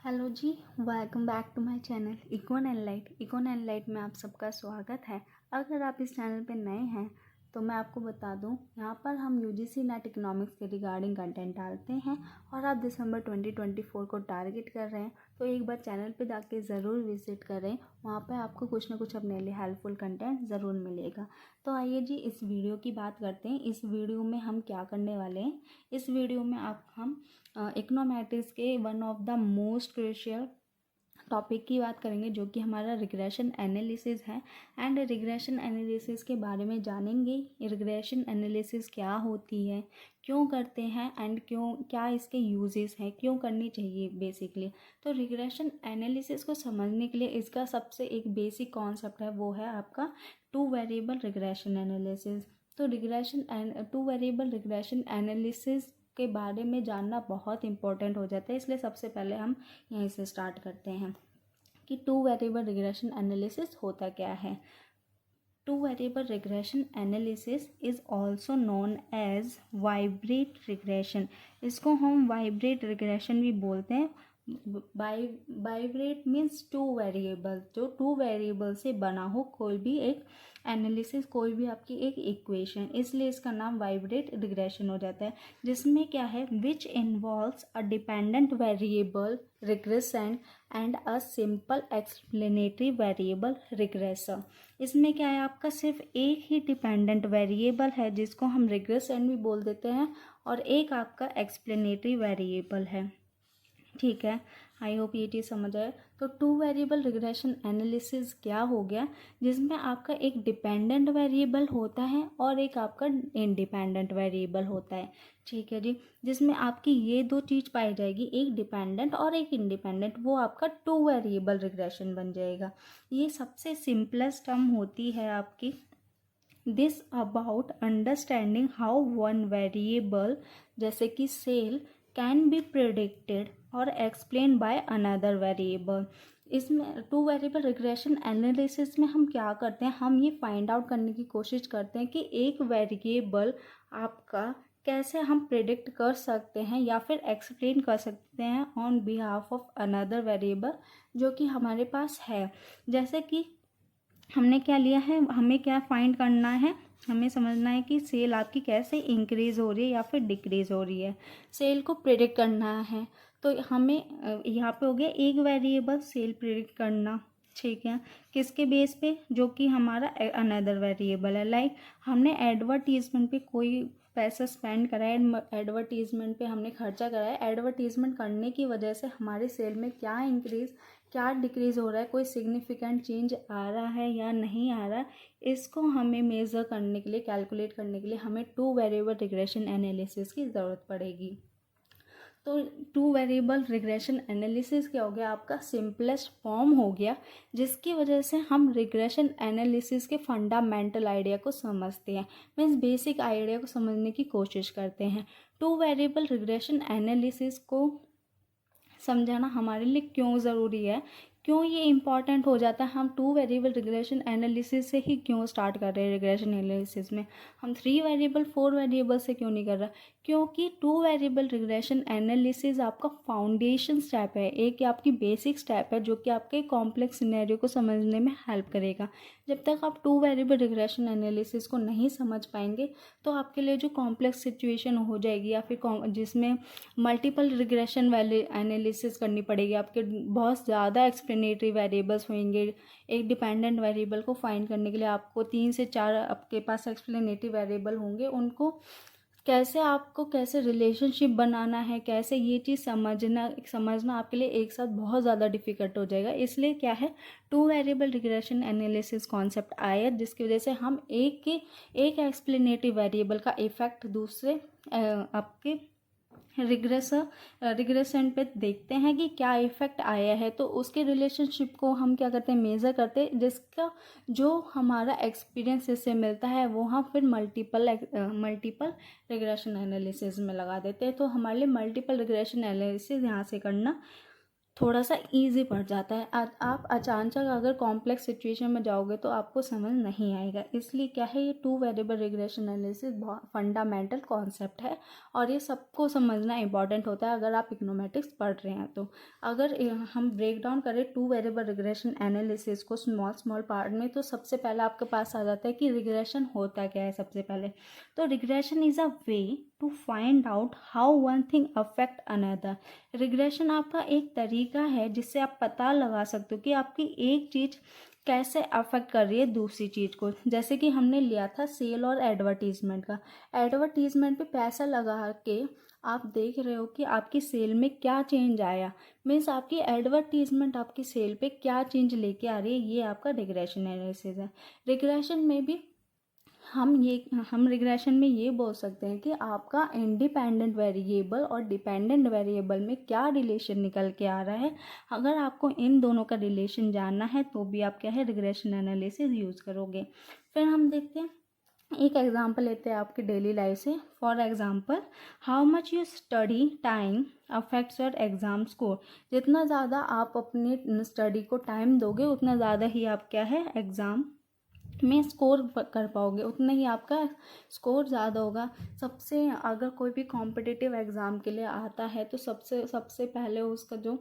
Hello जी। Welcome back to my channel econ and light में आप सबका स्वागत है। अगर आप इस चैनल पे नए हैं तो मैं आपको बता दूं, यहाँ पर हम यूजीसी नेट इकोनॉमिक्स के रिगार्डिंग कंटेंट डालते हैं और आप दिसंबर 2024 को टारगेट कर रहे हैं तो एक बार चैनल पे जाके ज़रूर विजिट करें। वहाँ पे आपको कुछ ना कुछ अपने लिए हेल्पफुल कंटेंट ज़रूर मिलेगा। तो आइए जी इस वीडियो की बात करते हैं। इस वीडियो में हम क्या करने वाले हैं, इस वीडियो में हम इकोनोमेट्रिक्स के one of the most crucial topic की बात करेंगे जो कि हमारा रिग्रेशन एनालिसिस है। एंड रिग्रेशन एनालिसिस के बारे में जानेंगे। रिग्रेशन एनालिसिस क्या होती है, क्यों करते हैं एंड क्या इसके यूजेस हैं, क्यों करनी चाहिए बेसिकली। तो रिग्रेशन एनालिसिस को समझने के लिए इसका सबसे एक बेसिक कॉन्सेप्ट है, वो है आपका टू वेरिएबल रिग्रेशन एनालिसिस। तो टू वेरिएबल रिग्रेशन एनालिसिस के बारे में जानना बहुत इंपॉर्टेंट हो जाता है, इसलिए सबसे पहले हम यहीं से स्टार्ट करते हैं कि टू वेरिएबल रिग्रेशन एनालिसिस होता क्या है। Two variable regression analysis is also known as bivariate regression. इसको हम वाइब्रेट रिग्रेशन भी बोलते हैं। वाइब्रेट मीन्स टू वेरिएबल, जो टू वेरिएबल से बना हो कोई भी एक एनालिसिस, कोई भी आपकी एक इक्वेशन, इसलिए इसका नाम वाइब्रेट रिग्रेशन हो जाता है। जिसमें क्या है, which involves a dependent variable regressand and a simple explanatory variable regressor. इसमें क्या है, आपका सिर्फ एक ही डिपेंडेंट वेरिएबल है जिसको हम रिग्रेसेंट भी बोल देते हैं और एक आपका एक्सप्लेनेटरी वेरिएबल है। ठीक है, आई होप ये चीज़ समझ आए। तो टू वेरिएबल रिग्रेशन एनालिसिस क्या हो गया, जिसमें आपका एक डिपेंडेंट वेरिएबल होता है और एक आपका इंडिपेंडेंट वेरिएबल होता है। ठीक है जी, जिसमें आपकी ये दो चीज़ पाई जाएगी, एक डिपेंडेंट और एक इंडिपेंडेंट, वो आपका टू वेरिएबल रिग्रेशन बन जाएगा। ये सबसे सिंपलेस्ट टर्म होती है आपकी। This about understanding how one variable जैसे कि सेल कैन बी प्रिडिक्टेड और एक्सप्लेन बाय अनदर वेरिएबल। इसमें टू वेरिएबल रिग्रेशन एनालिसिस में हम क्या करते हैं, हम ये फाइंड आउट करने की कोशिश करते हैं कि एक वेरिएबल आपका कैसे हम प्रिडिक्ट कर सकते हैं या फिर एक्सप्लेन कर सकते हैं on behalf of another variable जो कि हमारे पास है। जैसे कि हमने क्या लिया है, हमें क्या फाइंड करना है, हमें समझना है कि सेल आपकी कैसे इंक्रीज़ हो रही है या फिर डिक्रीज़ हो रही है, सेल को प्रिडिक्ट करना है। तो हमें यहाँ पे हो गया एक वेरिएबल सेल प्रिडिक्ट करना। ठीक है, किसके बेस पे, जो कि हमारा अनदर वेरिएबल है। लाइक हमने एडवर्टीजमेंट पे कोई पैसा स्पेंड करा है, एडवर्टीजमेंट पे हमने खर्चा करा है, एडवर्टीजमेंट करने की वजह से हमारे सेल में क्या इंक्रीज़ क्या डिक्रीज़ हो रहा है, कोई सिग्निफिकेंट चेंज आ रहा है या नहीं आ रहा है, इसको हमें मेज़र करने के लिए, कैलकुलेट करने के लिए हमें टू वेरिएबल रिग्रेशन एनालिसिस की ज़रूरत पड़ेगी। तो टू वेरिएबल रिग्रेशन एनालिसिस क्या हो गया, आपका सिंपलेस्ट फॉर्म हो गया, जिसकी वजह से हम रिग्रेशन एनालिसिस के फंडामेंटल आइडिया को समझते हैं, मीन्स बेसिक आइडिया को समझने की कोशिश करते हैं। टू वेरिएबल रिग्रेशन एनालिसिस को समझाना हमारे लिए क्यों ज़रूरी है, क्यों ये इम्पॉर्टेंट हो जाता है, हम टू वेरिएबल रिग्रेशन एनालिसिस से ही क्यों स्टार्ट कर रहे हैं। रिग्रेशन एनालिसिस में हम थ्री वेरिएबल फोर वेरिएबल से क्यों नहीं कर रहे, क्योंकि टू वेरिएबल रिग्रेशन एनालिसिस आपका फाउंडेशन स्टेप है, एक आपकी बेसिक स्टेप है जो कि आपके कॉम्प्लेक्स सिनेरियो को समझने में हेल्प करेगा। जब तक आप टू वेरिएबल रिग्रेशन एनालिसिस को नहीं समझ पाएंगे तो आपके लिए जो कॉम्प्लेक्स सिचुएशन हो जाएगी या फिर जिसमें मल्टीपल रिग्रेशन वाले एनालिसिस करनी पड़ेगी, आपके बहुत ज़्यादा एक्सप्लेनेटरी वेरिएबल्स होंगे। एक डिपेंडेंट वेरिएबल को फाइंड करने के लिए आपको 3 से 4 आपके पास एक्सप्लेनेटरी वेरिएबल होंगे, उनको कैसे रिलेशनशिप बनाना है, कैसे ये चीज़ समझना आपके लिए एक साथ बहुत ज़्यादा डिफ़िकल्ट हो जाएगा। इसलिए क्या है, two variable regression analysis concept आया, जिसकी वजह से हम एक एक्सप्लेनेटरी वेरिएबल का इफेक्ट दूसरे आपके रिग्रेशन पे देखते हैं कि क्या इफेक्ट आया है, तो उसके रिलेशनशिप को हम क्या करते हैं, मेज़र करते हैं, जिसका जो हमारा एक्सपीरियंस इससे मिलता है वो हम फिर मल्टीपल रिग्रेशन एनालिसिस में लगा देते हैं। तो हमारे लिए मल्टीपल रिग्रेशन एनालिसिस यहाँ से करना थोड़ा सा इजी पड़ जाता है। आप अचानक अगर कॉम्प्लेक्स सिचुएशन में जाओगे तो आपको समझ नहीं आएगा। इसलिए क्या है, ये टू वेरिएबल रिग्रेशन एनालिसिस बहुत फंडामेंटल कॉन्सेप्ट है और ये सबको समझना इंपॉर्टेंट होता है अगर आप इकोनॉमेटिक्स पढ़ रहे हैं तो। अगर हम ब्रेक डाउन करें टू वेरिएबल रिग्रेशन एनालिसिस को स्मॉल स्मॉल पार्ट में, तो सबसे पहले आपके पास आ जाता है कि रिग्रेशन होता क्या है। सबसे पहले तो regression is a way to find out how one thing affect another. Regression आपका एक तरीका है जिससे आप पता लगा सकते हो कि आपकी एक चीज़ कैसे अफेक्ट कर रही है दूसरी चीज़ को। जैसे कि हमने लिया था सेल और एडवर्टीजमेंट का। एडवर्टीजमेंट पे पैसा लगा के आप देख रहे हो कि आपकी सेल में क्या चेंज आया, मीन्स आपकी एडवर्टीजमेंट आपकी सेल पे क्या चेंज लेके आ रही है, ये आपका रिग्रेशन एनालिसिस है। रिग्रेशन में भी हम रिग्रेशन में ये बोल सकते हैं कि आपका इंडिपेंडेंट वेरिएबल और डिपेंडेंट वेरिएबल में क्या रिलेशन निकल के आ रहा है। अगर आपको इन दोनों का रिलेशन जानना है तो भी आप क्या है, रिग्रेशन एनालिसिस यूज़ करोगे। फिर हम देखते हैं, एक एग्जांपल लेते हैं आपकी डेली लाइफ से। For example, how much you study time affects your exam score. जितना ज़्यादा आप अपने स्टडी को टाइम दोगे उतना ज़्यादा ही आप क्या है, एग्ज़ाम में स्कोर कर पाओगे, उतना ही आपका स्कोर ज़्यादा होगा। सबसे अगर कोई भी कॉम्पिटिटिव एग्ज़ाम के लिए आता है तो सबसे सबसे पहले उसका जो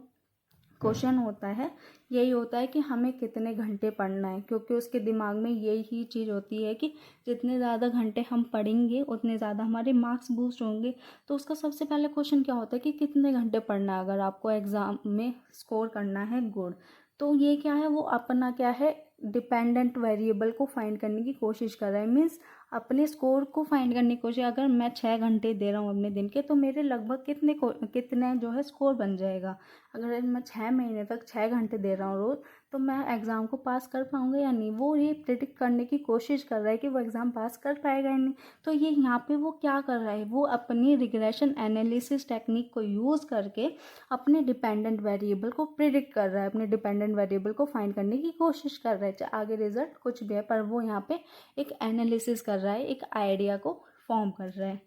क्वेश्चन होता है यही होता है कि हमें कितने घंटे पढ़ना है, क्योंकि उसके दिमाग में यही चीज़ होती है कि जितने ज़्यादा घंटे हम पढ़ेंगे उतने ज़्यादा हमारे मार्क्स बूस्ट होंगे। तो उसका सबसे पहले क्वेश्चन क्या होता है कि कितने घंटे पढ़ना है अगर आपको एग्ज़ाम में स्कोर करना है गुड। तो ये क्या है, वो अपना क्या है, डिपेंडेंट वेरिएबल को फाइंड करने की कोशिश कर रहा है। मीन्स अपने स्कोर को फाइंड करने की कोशिश। अगर मैं 6 घंटे दे रहा हूँ अपने दिन के तो मेरे लगभग कितने जो है स्कोर बन जाएगा। अगर मैं 6 महीने तक 6 घंटे दे रहा हूँ रोज़ तो मैं एग्ज़ाम को पास कर पाऊँगा या नहीं, वो ये प्रिडिक्ट करने की कोशिश कर रहा है कि वो एग्ज़ाम पास कर पाएगा या नहीं। तो ये यहाँ पे वो क्या कर रहा है, वो अपनी रिग्रेशन एनालिसिस टेक्निक को यूज़ करके अपने डिपेंडेंट वेरिएबल को प्रिडिक्ट कर रहा है, अपने डिपेंडेंट वेरिएबल को फाइंड करने की कोशिश कर रहा है। चाहे आगे रिजल्ट कुछ भी है, पर वो यहाँ पे एक एनालिसिस कर रहा है, एक आइडिया को फॉर्म कर रहा है।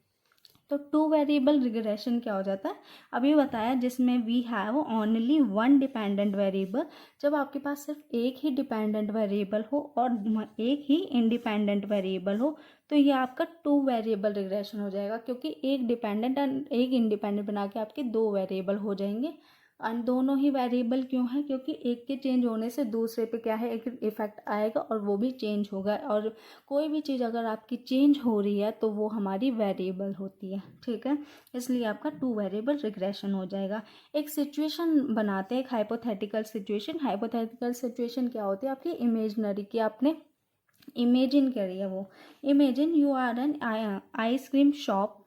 तो टू वेरिएबल रिग्रेशन क्या हो जाता है, अभी बताया, जिसमें we have only one dependent variable. जब आपके पास सिर्फ एक ही डिपेंडेंट वेरिएबल हो और एक ही इंडिपेंडेंट वेरिएबल हो तो ये आपका टू वेरिएबल रिग्रेशन हो जाएगा, क्योंकि एक डिपेंडेंट एंड एक इंडिपेंडेंट बना के आपके दो वेरिएबल हो जाएंगे। और दोनों ही वेरिएबल क्यों है, क्योंकि एक के चेंज होने से दूसरे पे क्या है, एक इफेक्ट आएगा और वो भी चेंज होगा। और कोई भी चीज़ अगर आपकी चेंज हो रही है तो वो हमारी वेरिएबल होती है, ठीक है। इसलिए आपका टू वेरिएबल रिग्रेशन हो जाएगा। एक सिचुएशन बनाते हैं, एक हाइपोथेटिकल सिचुएशन। हाइपोथेटिकल सिचुएशन क्या होती है, आपकी इमेजनरी की आपने इमेजिन करी है। वो imagine you are an ice cream shop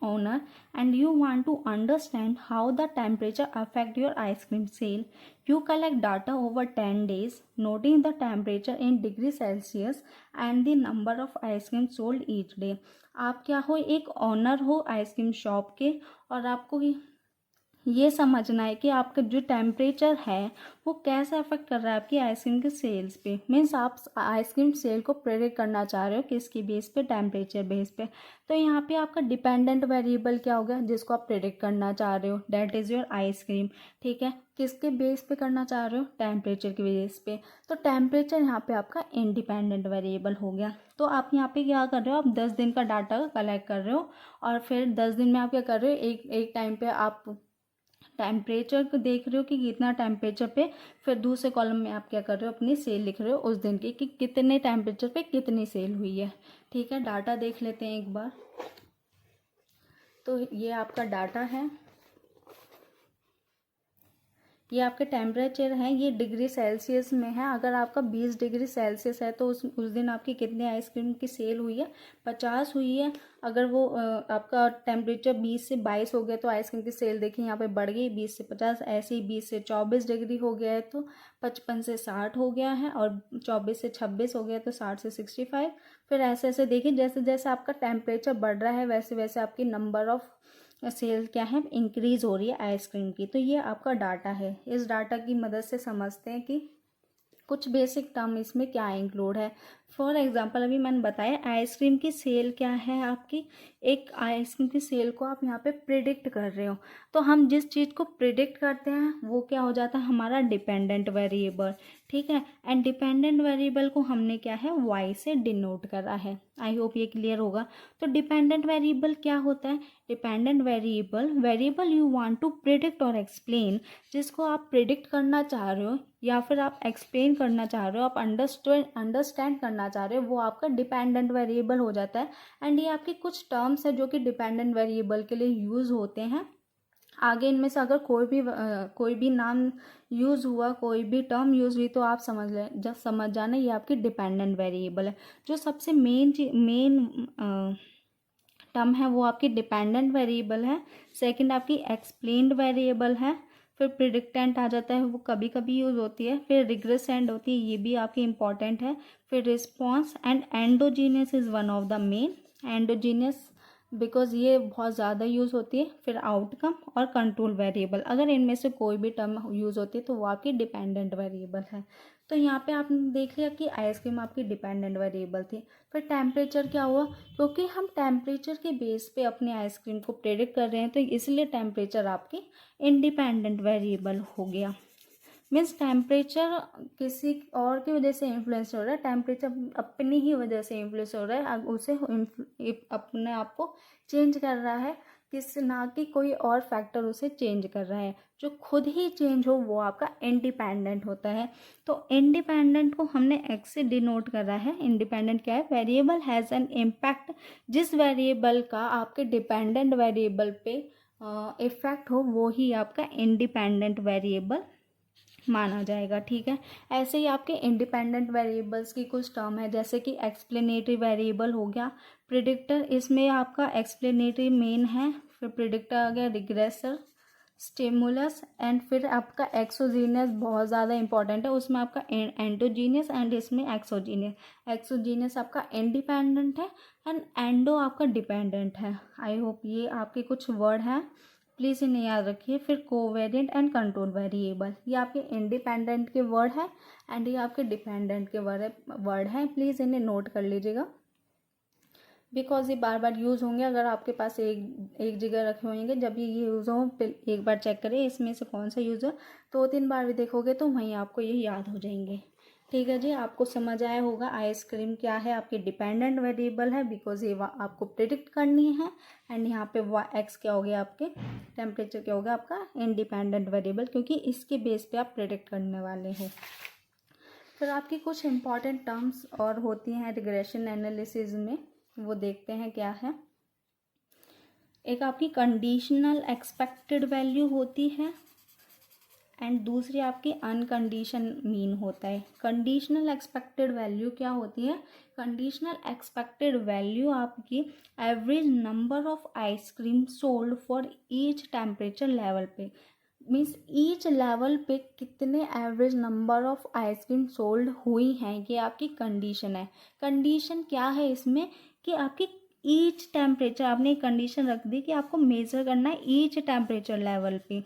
owner and you want to understand how the temperature affect your ice cream sale. You collect data over 10 days noting the temperature in degree Celsius and the number of ice cream sold each day. आप क्या हो, एक honour हो ice cream shop के और आपको ये समझना है कि आपका जो टेम्परेचर है वो कैसे अफेक्ट कर रहा है आपकी आइसक्रीम के सेल्स पे। मीन्स आप आइसक्रीम सेल को प्रेडिक्ट करना चाह रहे हो किसकी बेस पे, टेम्परेचर बेस पे। तो यहाँ पे आपका डिपेंडेंट वेरिएबल क्या होगा जिसको आप प्रेडिक्ट करना चाह रहे हो, डेट इज़ योर आइसक्रीम, ठीक है। किसके बेस पे करना चाह रहे हो, टेम्परेचर के बेस पे। तो टेम्परेचर यहाँ पे आपका इंडिपेंडेंट वेरिएबल हो गया। तो आप यहाँ पे क्या कर रहे हो, आप 10 दिन का डाटा कलेक्ट कर रहे हो और फिर 10 दिन में आप क्या कर रहे हो, एक टाइम पे आप टेम्परेचर को देख रहे हो कि कितना टेम्परेचर पे, फिर दूसरे कॉलम में आप क्या कर रहे हो, अपनी सेल लिख रहे हो उस दिन की कि कितने टेम्परेचर पे कितनी सेल हुई है, ठीक है। डाटा देख लेते हैं एक बार। तो ये आपका डाटा है, ये आपके टेम्परेचर हैं, ये डिग्री सेल्सियस में है। अगर आपका 20 डिग्री सेल्सियस है तो उस दिन आपकी कितने आइसक्रीम की सेल हुई है, 50 हुई है। अगर वो आपका टेम्परेचर 20 से 22 हो गया तो आइसक्रीम की सेल देखिए यहाँ पे बढ़ गई 20 से 50। ऐसे ही 20 से 24 डिग्री हो गया है तो 55 से 60 हो गया है, और 24 से 26 हो गया तो 60 से 65। फिर ऐसे ऐसे देखिए, जैसे जैसे आपका टेम्परेचर बढ़ रहा है वैसे वैसे आपकी नंबर ऑफ सेल क्या है, इंक्रीज हो रही है आइसक्रीम की। तो ये आपका डाटा है। इस डाटा की मदद से समझते हैं कि कुछ बेसिक टर्म इसमें क्या इंक्लूड है। फॉर एग्जांपल अभी मैंने बताया आइसक्रीम की सेल क्या है आपकी, एक आइसक्रीम की सेल को आप यहाँ पे प्रिडिक्ट कर रहे हो, तो हम जिस चीज़ को प्रिडिक्ट करते हैं वो क्या हो जाता है हमारा डिपेंडेंट वेरिएबल, ठीक है। एंड डिपेंडेंट वेरिएबल को हमने क्या है वाई से डिनोट करा है। आई होप ये क्लियर होगा। तो डिपेंडेंट वेरिएबल क्या होता है, dependent variable variable you want to predict और एक्सप्लेन, जिसको आप प्रिडिक्ट करना चाह रहे हो या फिर आप एक्सप्लेन करना चाह रहे हो, आप अंडरस्टैंड करना चाह रहे हो, वो आपका डिपेंडेंट वेरिएबल हो जाता है। एंड ये आपके कुछ टर्म्स है जो कि डिपेंडेंट वेरिएबल के लिए यूज़ होते हैं। आगे इनमें से अगर कोई भी नाम यूज़ हुआ, कोई भी टर्म यूज़ हुई तो आप समझ जाना ये आपकी डिपेंडेंट वेरिएबल है। जो सबसे मेन टर्म है वो आपकी डिपेंडेंट वेरिएबल है। सेकंड आपकी एक्सप्लेन्ड वेरिएबल है। फिर प्रिडिक्टेंट आ जाता है, वो कभी कभी यूज़ होती है। फिर रिग्रेसेंट होती है, ये भी आपकी इंपॉर्टेंट है। फिर response and endogenous is one of the main, endogenous because ये बहुत ज़्यादा यूज़ होती है। फिर आउटकम और कंट्रोल वेरिएबल, अगर इनमें से कोई भी टर्म यूज़ होती है तो वो आपकी डिपेंडेंट वेरिएबल है। तो यहाँ पे आपने देख लिया कि आइसक्रीम आपकी डिपेंडेंट वेरिएबल थी। फिर टेम्परेचर क्या हुआ, क्योंकि हम टेम्परेचर के बेस पे अपने आइसक्रीम को प्रेडिक्ट कर रहे हैं तो इसलिए टेम्परेचर आपकी इंडिपेंडेंट वेरिएबल हो गया। मीन्स टेम्परेचर किसी और की वजह से इन्फ्लुएंस हो रहा है, टेम्परेचर अपनी ही वजह से इन्फ्लुएंस हो रहा है, उसे अपने आप को चेंज कर रहा है, ना कि कोई और फैक्टर उसे चेंज कर रहा है। जो खुद ही चेंज हो वो आपका इंडिपेंडेंट होता है। तो इंडिपेंडेंट को हमने एक्स से डिनोट करा है। इंडिपेंडेंट क्या है, वेरिएबल हैज़ एन इम्पैक्ट, जिस वेरिएबल का आपके डिपेंडेंट वेरिएबल पे इफेक्ट हो वो ही आपका इंडिपेंडेंट वेरिएबल माना जाएगा, ठीक है। ऐसे ही आपके इंडिपेंडेंट वेरिएबल्स की कुछ टर्म है, जैसे कि एक्सप्लेनेटरी वेरिएबल हो गया, प्रिडिक्टर, इसमें आपका एक्सप्लेनेटरी मेन है, फिर प्रिडिक्टर आ गया, रिग्रेसर, स्टिमुलस, एंड फिर आपका एक्सोजीनियस बहुत ज़्यादा इंपॉर्टेंट है, उसमें आपका एंडोजीनियस एंड इसमें एक्सोजीनियस। एक्सोजीनियस आपका इंडिपेंडेंट है एंड एंडो आपका डिपेंडेंट है। आई होप ये आपके कुछ वर्ड हैं, प्लीज़ इन्हें याद रखिए। फिर कोवेरिएंट एंड कंट्रोल वेरिएबल, ये आपके इंडिपेंडेंट के वर्ड है एंड ये आपके डिपेंडेंट के वर्ड हैं, प्लीज़ इन्हें नोट कर लीजिएगा बिकॉज ये बार बार यूज़ होंगे। अगर आपके पास एक जगह रखे होंगे, जब ये यूज़ हो एक बार चेक करें इसमें से कौन सा यूज़ है, 2-3 बार भी देखोगे तो वहीं आपको ये याद हो जाएंगे, ठीक है जी। आपको समझ आया होगा आइसक्रीम क्या है, आपकी डिपेंडेंट वेरिएबल है बिकॉज ये आपको प्रिडिक्ट करनी है। एंड यहाँ पे एक्स क्या हो गया, आपके टेम्परेचर क्या हो गया आपका इंडिपेंडेंट वेरिएबल, क्योंकि इसके बेस पे आप प्रिडिक्ट करने वाले हो। फिर आपकी कुछ इंपॉर्टेंट टर्म्स और होती हैं रिग्रेशन एनालिसिस में, वो देखते हैं क्या है। एक आपकी कंडीशनल एक्सपेक्टेड वैल्यू होती है एंड दूसरी आपकी अनकंडीशन मीन होता है। कंडीशनल एक्सपेक्टेड वैल्यू क्या होती है, कंडीशनल एक्सपेक्टेड वैल्यू आपकी average number of ice cream sold for each temperature level पे, मीन्स ईच लेवल पे कितने average number of ice cream sold हुई हैं, ये आपकी कंडीशन है। कंडीशन क्या है इसमें कि आपकी ईच टेम्परेचर, आपने एक कंडीशन रख दी कि आपको मेज़र करना है ईच टेम्परेचर लेवल पे,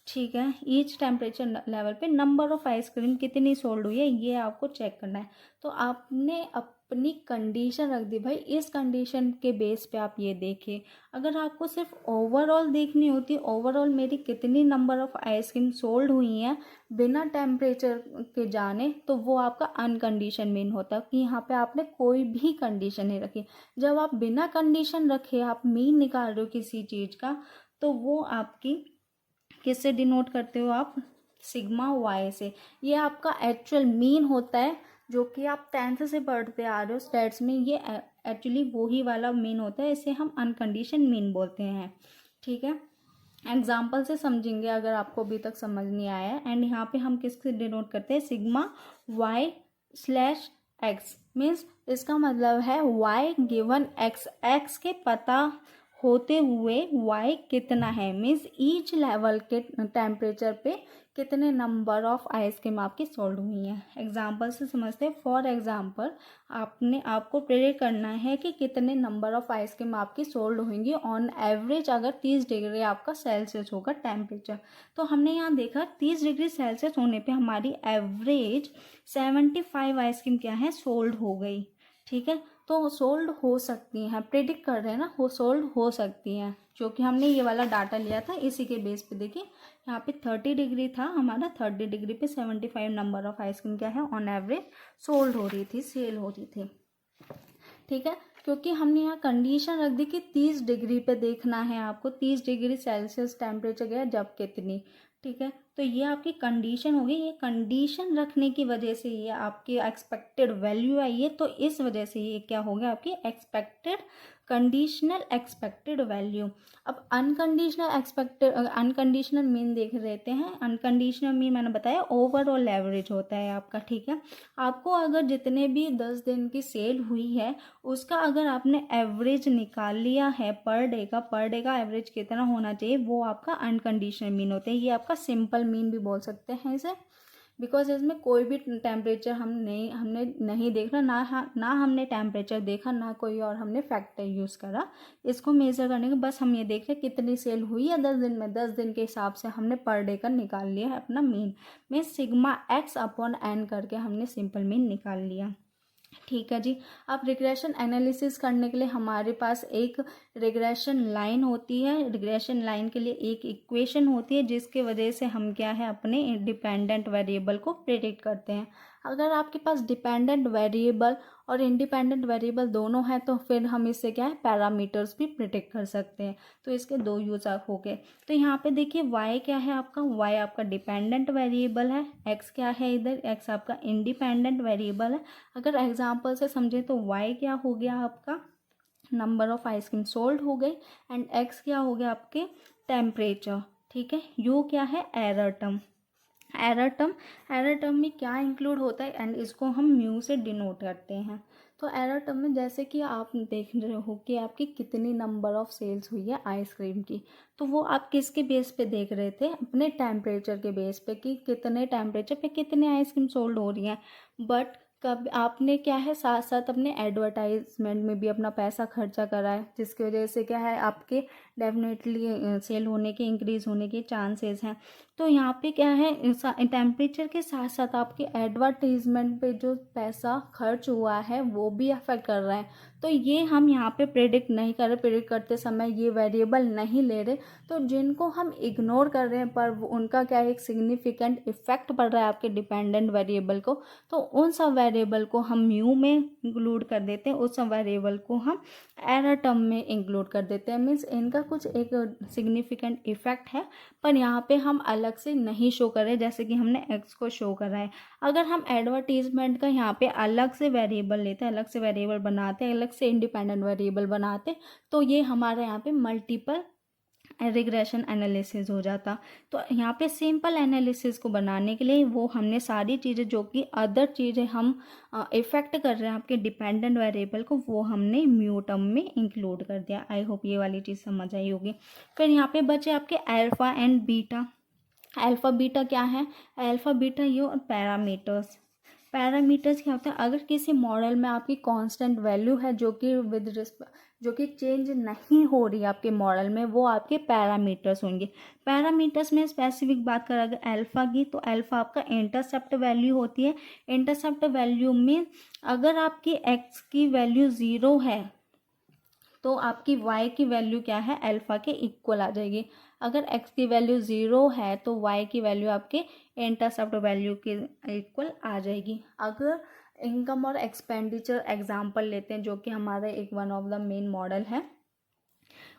ठीक है। ईच टेम्परेचर लेवल पे नंबर ऑफ आइसक्रीम कितनी सोल्ड हुई है ये आपको चेक करना है। तो आपने अपनी कंडीशन रख दी, भाई इस कंडीशन के बेस पे आप ये देखिए। अगर आपको सिर्फ ओवरऑल देखनी होती, ओवरऑल मेरी कितनी नंबर ऑफ आइसक्रीम सोल्ड हुई हैं बिना टेम्परेचर के जाने, तो वो आपका अनकंडीशन मीन होता है कि यहाँ पे आपने कोई भी कंडीशन नहीं रखी। जब आप बिना कंडीशन रखे आप मीन निकाल रहे हो किसी चीज़ का, तो वो आपकी किससे डिनोट करते हो आप, सिग्मा वाई से। ये आपका एक्चुअल मीन होता है जो कि आप 10th से पढ़ते आ रहे हो स्टैट्स में, ये एक्चुअली वही वाला मीन होता है, इसे हम अनकंडीशन मीन बोलते हैं, ठीक है। एग्जाम्पल से समझेंगे अगर आपको अभी तक समझ नहीं आया है। एंड यहाँ पे हम किससे डिनोट करते हैं, sigma Y slash X, means इसका मतलब है वाई गिवन एक्स, एक्स के पता होते हुए y कितना है, मीन्स ईच लेवल के टेम्परेचर पे कितने नंबर ऑफ आइसक्रीम आपकी सोल्ड हुई हैं। एग्जाम्पल से समझते हैं। फॉर एग्जाम्पल आपको प्रेडिक्ट करना है कि कितने नंबर ऑफ आइसक्रीम आपकी सोल्ड होंगी ऑन एवरेज, अगर 30 डिग्री आपका सेल्सियस होगा टेम्परेचर। तो हमने यहाँ देखा 30 डिग्री सेल्सियस होने पे हमारी एवरेज 75 आइसक्रीम क्या है, सोल्ड हो गई। ठीक है, तो सोल्ड हो सकती हैं, प्रेडिक्ट कर रहे हैं ना, वो सोल्ड हो सकती हैं, क्योंकि हमने ये वाला डाटा लिया था इसी के बेस पे। देखिए यहाँ पे 30 डिग्री था हमारा, 30 डिग्री पे 75 नंबर ऑफ आइसक्रीम क्या है ऑन एवरेज सोल्ड हो रही थी, सेल हो रही थी। ठीक है, क्योंकि हमने यहाँ कंडीशन रख दी कि 30 डिग्री पे देखना है आपको, 30 डिग्री सेल्सियस टेम्परेचर गया जब कितनी। ठीक है, तो ये आपकी कंडीशन होगी। ये कंडीशन रखने की वजह से ये आपकी एक्सपेक्टेड वैल्यू आई है, तो इस वजह से ये क्या हो गया आपकी एक्सपेक्टेड, कंडीशनल एक्सपेक्टेड वैल्यू। अब अनकंडीशनल मीन देख लेते हैं। अनकंडीशनल मीन मैंने बताया ओवरऑल एवरेज होता है आपका। ठीक है, आपको अगर जितने भी 10 दिन की सेल हुई है उसका अगर आपने एवरेज निकाल लिया है पर डे का एवरेज कितना होना चाहिए, वो आपका अनकंडीशनल मीन होता है। ये आपका सिंपल मीन भी बोल सकते हैं इसे, बिकॉज इसमें कोई भी टेम्परेचर हमने नहीं देखा, ना हमने टेम्परेचर देखा, ना कोई और हमने फैक्टर यूज़ करा इसको मेज़र करने के। बस हम ये देख रहे कितनी सेल हुई है 10 दिन में, 10 दिन के हिसाब से हमने पर डे का निकाल लिया है अपना मीन में सिग्मा x अपॉन n करके हमने सिंपल मीन निकाल लिया। ठीक है जी। अब रिग्रेशन एनालिसिस करने के लिए हमारे पास एक रिग्रेशन लाइन होती है। रिग्रेशन लाइन के लिए एक इक्वेशन होती है जिसके वजह से हम क्या है अपने डिपेंडेंट वेरिएबल को प्रेडिक्ट करते हैं। अगर आपके पास डिपेंडेंट वेरिएबल और इंडिपेंडेंट वेरिएबल दोनों हैं तो फिर हम इससे क्या है पैरामीटर्स भी प्रेडिक्ट कर सकते हैं। तो इसके दो यूज हो गए। तो यहाँ पे देखिए y क्या है आपका, y आपका डिपेंडेंट वेरिएबल है, x क्या है इधर, x आपका इंडिपेंडेंट वेरिएबल है। अगर एग्जाम्पल से समझे तो y क्या हो गया आपका नंबर ऑफ आइसक्रीम सोल्ड हो गई, एंड x क्या हो गया आपके टेम्परेचर। ठीक है, u क्या है एरर टर्म। एरर टर्म में क्या इंक्लूड होता है, एंड इसको हम म्यू से डिनोट करते हैं। तो एरर टर्म में जैसे कि आप देख रहे हो कि आपकी कितनी नंबर ऑफ सेल्स हुई है आइसक्रीम की, तो वो आप किसके बेस पे देख रहे थे, अपने टेम्परेचर के बेस पे कि कितने टेम्परेचर पे कितने आइसक्रीम सोल्ड हो रही हैं। बट कब आपने क्या है साथ साथ अपने एडवर्टाइजमेंट में भी अपना पैसा खर्चा करा है, जिसकी वजह से क्या है आपके डेफिनेटली सेल होने के इंक्रीज होने के चांसेस हैं। तो यहाँ पे क्या है टेम्परेचर के साथ साथ आपके एडवर्टीजमेंट पे जो पैसा खर्च हुआ है वो भी अफेक्ट कर रहा है। तो ये हम यहाँ पे प्रेडिक्ट नहीं कर रहे, प्रेडिक्ट करते समय ये वेरिएबल नहीं ले रहे। तो जिनको हम इग्नोर कर रहे हैं पर उनका क्या एक सिग्निफिकेंट इफेक्ट पड़ रहा है आपके डिपेंडेंट वेरिएबल को, तो उन सब वेरिएबल को हम म्यू में इंक्लूड कर देते हैं, उस सब वेरिएबल को हम एरर टर्म में इंक्लूड कर देते हैं। मीन्स इनका कुछ एक सिग्निफिकेंट इफेक्ट है पर यहाँ पे हम अलग से नहीं शो कर रहे जैसे कि हमने एक्स को शो करा है। अगर हम एडवर्टीजमेंट का यहाँ पे अलग से वेरिएबल लेते हैं, अलग से वेरिएबल बनाते हैं, अलग से इंडिपेंडेंट वेरिएबल बनाते हैं, तो ये हमारे यहाँ पे मल्टीपल रिग्रेशन एनालिसिस हो जाता। तो यहाँ पे सिंपल एनालिसिस को बनाने के लिए वो हमने सारी चीज़ें जो कि अदर चीज़ें हम इफेक्ट कर रहे हैं आपके डिपेंडेंट वेरिएबल को, वो हमने म्यू टर्म में इंक्लूड कर दिया। आई होप ये वाली चीज़ समझ आई होगी। फिर यहाँ पे बचे आपके alpha and beta. Alpha beta क्या है, अल्फा बीटा ये पैरामीटर्स। पैरामीटर्स क्या होता है, अगर किसी मॉडल में आपकी कांस्टेंट वैल्यू है जो कि चेंज नहीं हो रही आपके मॉडल में, वो आपके पैरामीटर्स होंगे। पैरामीटर्स में स्पेसिफिक बात करें अगर अल्फा की, तो अल्फा आपका इंटरसेप्ट वैल्यू होती है। इंटरसेप्ट वैल्यू में अगर आपकी एक्स की वैल्यू 0 है तो आपकी y की वैल्यू क्या है अल्फा के इक्वल आ जाएगी। अगर x की वैल्यू 0 है तो y की वैल्यू आपके इंटरसेप्ट वैल्यू के इक्वल आ जाएगी। अगर इनकम और एक्सपेंडिचर एग्जांपल लेते हैं जो कि हमारा एक one of the main model है,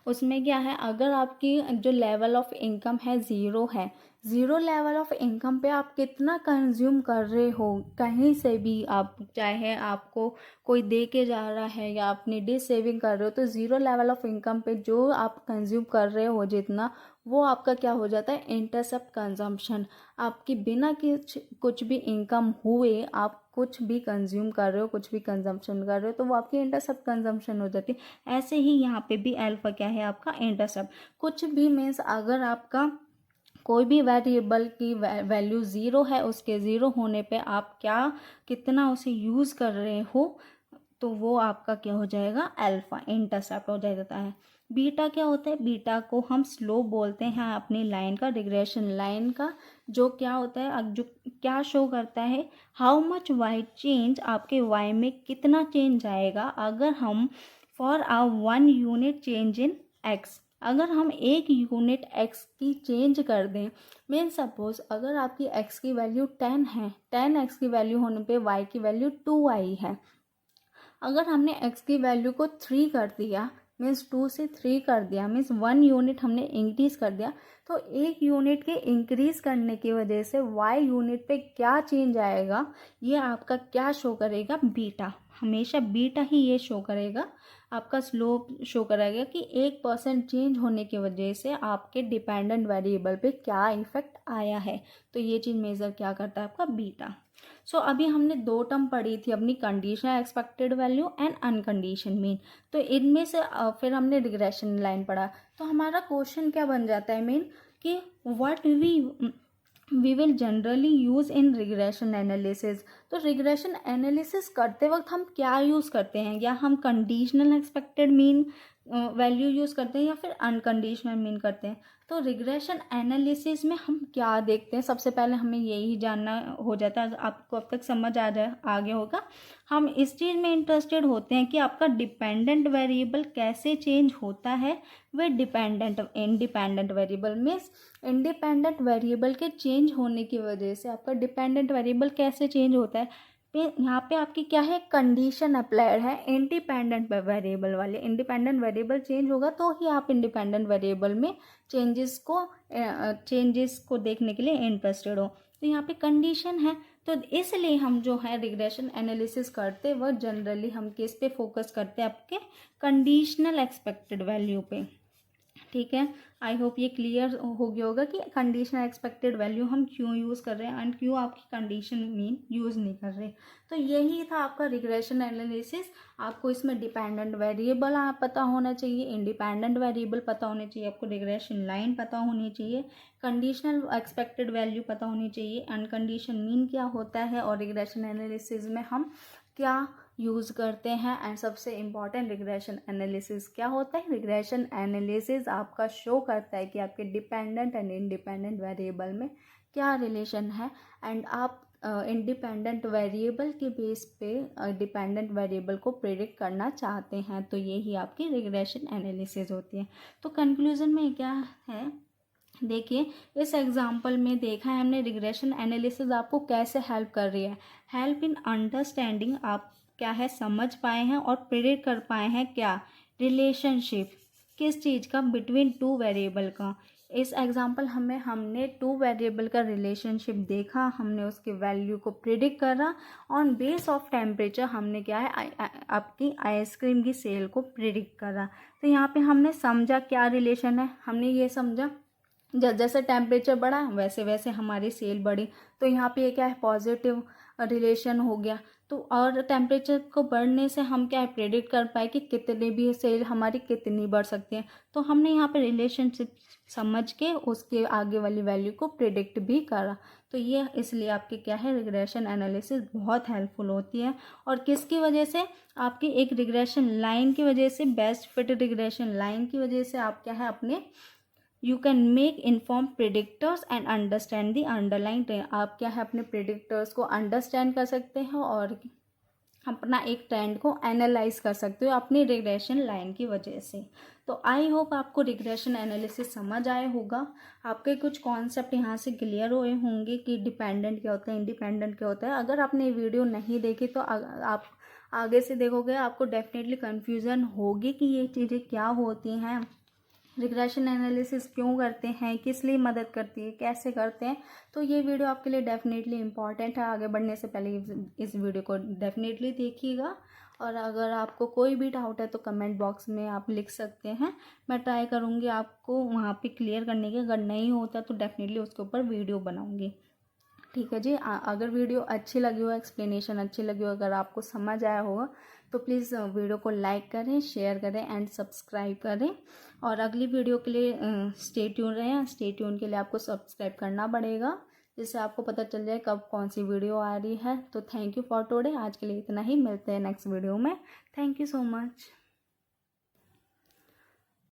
उसमें क्या है अगर आपकी जो लेवल ऑफ इनकम है 0 है, 0 लेवल ऑफ इनकम पे आप कितना कंज्यूम कर रहे हो कहीं से भी, आप चाहे आपको कोई दे के जा रहा है या अपनी डिश सेविंग कर रहे हो, तो 0 लेवल ऑफ इनकम पे जो आप कंज्यूम कर रहे हो जितना, वो आपका क्या हो जाता है, इंटरसेप्ट कंजम्पशन। आपकी बिना कुछ भी इनकम हुए आप कुछ भी कंज्यूम कर रहे हो, कुछ भी कंजम्पशन कर रहे हो, तो वो आपकी इंटरसेप्ट कंजम्पशन हो जाती है। ऐसे ही यहाँ पे भी अल्फा क्या है आपका, इंटरसेप्ट। कुछ भी मीन्स अगर आपका कोई भी वेरिएबल की वैल्यू ज़ीरो है, उसके ज़ीरो होने पे आप कितना उसे यूज़ कर रहे हो, तो वो आपका क्या हो जाएगा, अल्फा, इंटरसेप्ट हो जाता है। बीटा क्या होता है, बीटा को हम स्लोप बोलते हैं अपनी लाइन का, रिग्रेशन लाइन का, जो क्या होता है, जो क्या शो करता है, हाउ मच वाई चेंज, आपके वाई में कितना चेंज आएगा अगर हम for uh 1 unit change in x, अगर हम 1 यूनिट एक्स की चेंज कर दें। मीन सपोज अगर आपकी एक्स की वैल्यू 10 है, 10 एक्स की वैल्यू होने पे वाई की वैल्यू 2 आई है। अगर हमने x की वैल्यू को 3 कर दिया, मीन्स 2 से 3 कर दिया, मीन्स 1 यूनिट हमने इंक्रीज कर दिया, तो 1 यूनिट के इंक्रीज करने की वजह से y यूनिट पे क्या चेंज आएगा, ये आपका क्या शो करेगा, बीटा। हमेशा बीटा ही ये शो करेगा, आपका स्लोप शो करेगा कि 1% चेंज होने की वजह से आपके डिपेंडेंट वेरिएबल पे क्या इफेक्ट आया है। तो ये चीज़ मेजर क्या करता है, आपका बीटा। सो अभी हमने 2 टर्म पढ़ी थी अपनी, conditional expected value and unconditional mean. तो इनमें से फिर हमने रिग्रेशन लाइन पढ़ा। तो हमारा क्वेश्चन क्या बन जाता है मीन, कि what we will generally use in regression analysis. तो रिग्रेशन एनालिसिस करते वक्त हम क्या यूज़ करते हैं, या हम conditional expected mean value use करते हैं या फिर अनकंडीशनल मीन करते हैं। तो रिग्रेशन एनालिसिस में हम क्या देखते हैं, सबसे पहले हमें यही जानना हो जाता है। आपको अब तक समझ आ गया होगा। हम इस चीज़ में इंटरेस्टेड होते हैं कि आपका डिपेंडेंट वेरिएबल कैसे चेंज होता है with independent variable. Means independent variable के चेंज होने की वजह से आपका डिपेंडेंट वेरिएबल कैसे चेंज होता है। यहाँ पे आपकी क्या है, कंडीशन अप्लाइड है इंडिपेंडेंट वेरिएबल वाले। इंडिपेंडेंट वेरिएबल चेंज होगा तो ही आप इंडिपेंडेंट वेरिएबल में चेंजेस को देखने के लिए इंटरेस्टेड हो। तो यहाँ पे कंडीशन है, तो इसलिए हम जो है रिग्रेशन एनालिसिस करते वक्त जनरली हम किस पे फोकस करते हैं, आपके कंडीशनल एक्सपेक्टेड वैल्यू पे। ठीक है, आई होप ये क्लियर हो गया होगा कि कंडीशनल एक्सपेक्टेड वैल्यू हम क्यों यूज़ कर रहे हैं एंड क्यों आपकी कंडीशन मीन यूज़ नहीं कर रहे। तो यही था आपका रिग्रेशन एनालिसिस। आपको इसमें डिपेंडेंट वेरिएबल पता होना चाहिए, इंडिपेंडेंट वेरिएबल पता होने चाहिए, आपको रिग्रेशन लाइन पता होनी चाहिए, कंडीशनल एक्सपेक्टेड वैल्यू पता होनी चाहिए, अनकंडीशन मीन क्या होता है, और रिग्रेशन एनालिसिस में हम क्या यूज़ करते हैं, एंड सबसे इम्पॉर्टेंट रिग्रेशन एनालिसिस क्या होता है। रिग्रेशन एनालिसिस आपका शो करता है कि आपके डिपेंडेंट एंड इंडिपेंडेंट वेरिएबल में क्या रिलेशन है, एंड आप इंडिपेंडेंट वेरिएबल के बेस पे डिपेंडेंट वेरिएबल को प्रेडिक्ट करना चाहते हैं। तो यही आपकी रिग्रेशन एनालिसिस होती है। तो कंक्लूजन में क्या है, देखिए इस एग्जाम्पल में देखा है हमने रिग्रेशन एनालिसिस आपको कैसे हेल्प कर रही है। हेल्प इन अंडरस्टैंडिंग, आप क्या है समझ पाए हैं और प्रेडिक्ट कर पाए हैं क्या, रिलेशनशिप किस चीज़ का, बिटवीन 2 वेरिएबल का। इस एग्जाम्पल हमने 2 वेरिएबल का रिलेशनशिप देखा, हमने उसके वैल्यू को प्रिडिक्ट करा। ऑन बेस ऑफ टेम्परेचर हमने क्या है आपकी आइसक्रीम की सेल को प्रिडिक्ट करा। तो यहाँ पे हमने समझा क्या रिलेशन है, हमने ये समझा जैसे टेम्परेचर बढ़ा वैसे वैसे हमारी सेल बढ़ी। तो यहाँ पे ये क्या है, पॉजिटिव रिलेशन हो गया। तो और टेम्परेचर को बढ़ने से हम क्या है प्रेडिक्ट कर पाए कि कितनी भी सेल हमारी कितनी बढ़ सकती है। तो हमने यहाँ पे रिलेशनशिप समझ के उसके आगे वाली वैल्यू को प्रेडिक्ट भी करा। तो ये इसलिए आपकी क्या है रिग्रेशन एनालिसिस बहुत हेल्पफुल होती है। और किसकी वजह से, आपकी एक रिग्रेशन लाइन की वजह से, बेस्ट फिट रिग्रेशन लाइन की वजह से आप क्या है अपने you can make inform predictors and understand the underline trend. आप क्या है अपने प्रिडिक्टर्स को अंडरस्टैंड कर सकते हैं और अपना एक ट्रेंड को एनालाइज कर सकते हो अपनी रिग्रेशन लाइन की वजह से। तो आई होप आपको रिग्रेशन एनालिसिस समझ आया होगा, आपके कुछ कॉन्सेप्ट यहाँ से क्लियर हुए होंगे कि डिपेंडेंट क्या होता है, इंडिपेंडेंट क्या होता है। अगर आपने वीडियो नहीं देखी तो आप आगे से देखोगे, आपको डेफिनेटली कन्फ्यूज़न होगी कि ये चीज़ें क्या होती हैं, रिग्रेशन एनालिसिस क्यों करते हैं, किस लिए मदद करती है, कैसे करते हैं। तो ये वीडियो आपके लिए डेफिनेटली इम्पॉर्टेंट है। आगे बढ़ने से पहले इस वीडियो को डेफिनेटली देखिएगा। और अगर आपको कोई भी डाउट है तो कमेंट बॉक्स में आप लिख सकते हैं, मैं ट्राई करूँगी आपको वहाँ पे क्लियर करने की। अगर नहीं होता तो डेफिनेटली उसके ऊपर वीडियो बनाऊँगी। ठीक है जी। अगर वीडियो अच्छी लगी हो, एक्सप्लेनेशन अच्छी लगी हो, अगर आपको समझ आया होगा तो प्लीज़ वीडियो को लाइक करें, शेयर करें एंड सब्सक्राइब करें। और अगली वीडियो के लिए स्टे ट्यून रहें। स्टे ट्यून के लिए आपको सब्सक्राइब करना पड़ेगा, जिससे आपको पता चल जाए कब कौन सी वीडियो आ रही है। तो थैंक यू फॉर टुडे। आज के लिए इतना ही, मिलते हैं नेक्स्ट वीडियो में। Thank you so much.